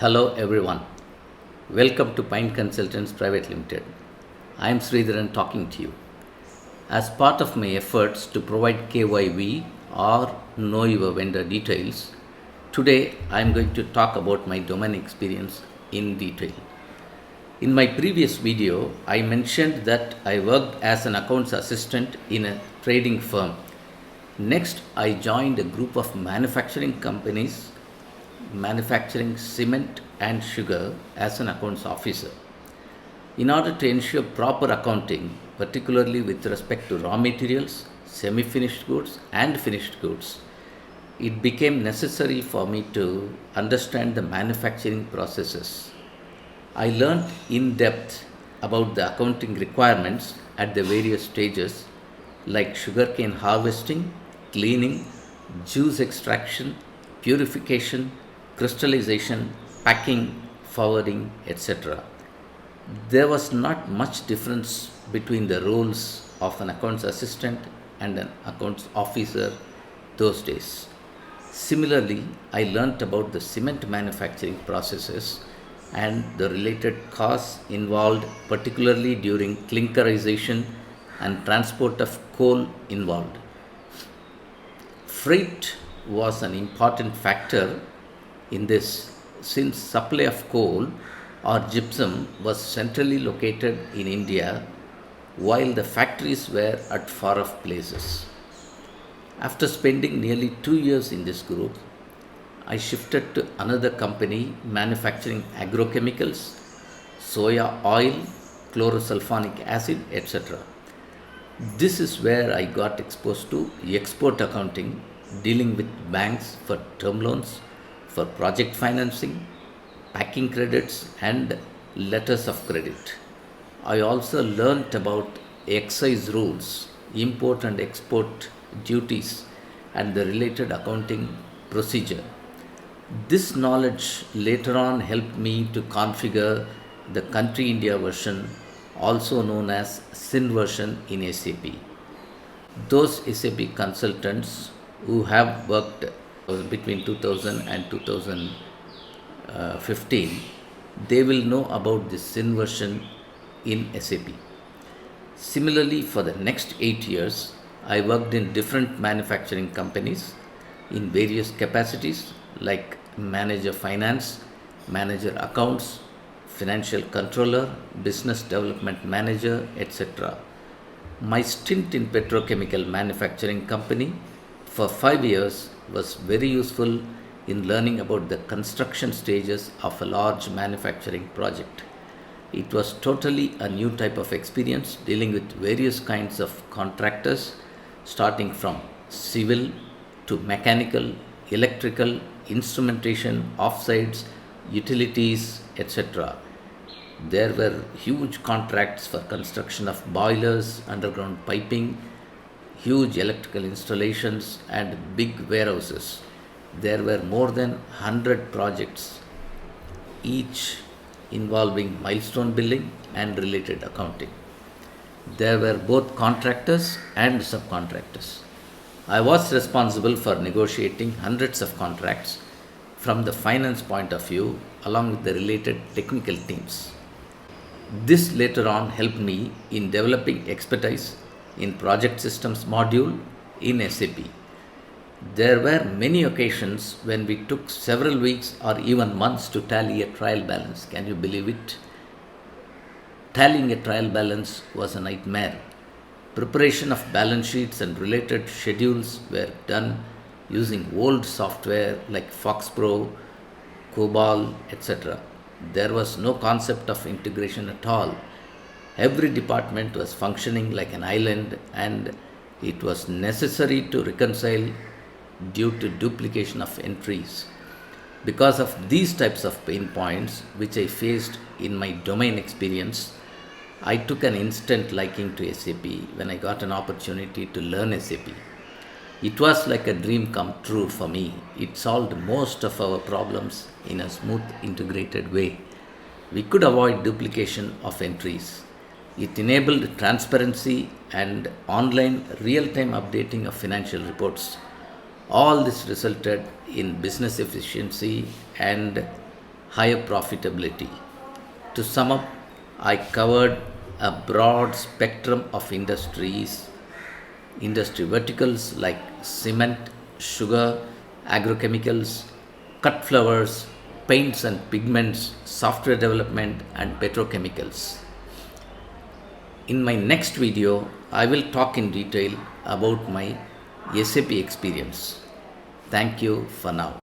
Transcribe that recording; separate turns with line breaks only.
Hello everyone. Welcome to Pine Consultants Private Limited. I am Sridharan talking to you. As part of my efforts to provide KYV or know your vendor details, today I am going to talk about my domain experience in detail. In my previous video, I mentioned that I worked as an accounts assistant in a trading firm. Next, I joined a group of manufacturing companies manufacturing cement and sugar as an accounts officer. In order to ensure proper accounting, particularly with respect to raw materials, semi finished goods, and finished goods, it became necessary for me to understand the manufacturing processes. I learned in depth about the accounting requirements at the various stages like sugarcane harvesting, cleaning, juice extraction, purification, crystallization, packing, forwarding, etc. There was not much difference between the roles of an accounts assistant and an accounts officer those days. Similarly, I learnt about the cement manufacturing processes and the related costs involved, particularly during clinkerization and transport of coal involved. Freight was an important factor in this since supply of coal or gypsum was centrally located in India while the factories were at far off places. After spending nearly 2 years in this group, I shifted to another company manufacturing agrochemicals, soya oil, chlorosulfonic acid, etc. This is where I got exposed to export accounting, dealing with banks for term loans, for project financing, packing credits, and letters of credit. I also learnt about excise rules, import and export duties, and the related accounting procedure. This knowledge later on helped me to configure the country India version, also known as SIN version in SAP. Those SAP consultants who have worked between 2000 and 2015, they will know about this SIN version in SAP. Similarly, for the next 8 years, I worked in different manufacturing companies in various capacities like manager finance, manager accounts, financial controller, business development manager, etc. My stint in petrochemical manufacturing company for 5 years was very useful in learning about the construction stages of a large manufacturing project. It was totally a new type of experience dealing with various kinds of contractors, starting from civil to mechanical, electrical, instrumentation, offsites, utilities, etc. There were huge contracts for construction of boilers, underground piping, huge electrical installations, and big warehouses. There were more than 100 projects, each involving milestone billing and related accounting. There were both contractors and subcontractors. I was responsible for negotiating hundreds of contracts from the finance point of view along with the related technical teams. This later on helped me in developing expertise in project systems module in SAP. There were many occasions when we took several weeks or even months to tally a trial balance. Can you believe it? Tallying a trial balance was a nightmare. Preparation of balance sheets and related schedules were done using old software like FoxPro, COBOL, etc. There was no concept of integration at all. Every department was functioning like an island, and it was necessary to reconcile due to duplication of entries. Because of these types of pain points, which I faced in my domain experience, I took an instant liking to SAP when I got an opportunity to learn SAP. It was like a dream come true for me. It solved most of our problems in a smooth, integrated way. We could avoid duplication of entries. It enabled transparency and online real time updating of financial reports. All this resulted in business efficiency and higher profitability. To sum up, I covered a broad spectrum of industry verticals like cement, sugar, agrochemicals, cut flowers, paints and pigments, software development, and petrochemicals. In my next video, I will talk in detail about my SAP experience. Thank you for now.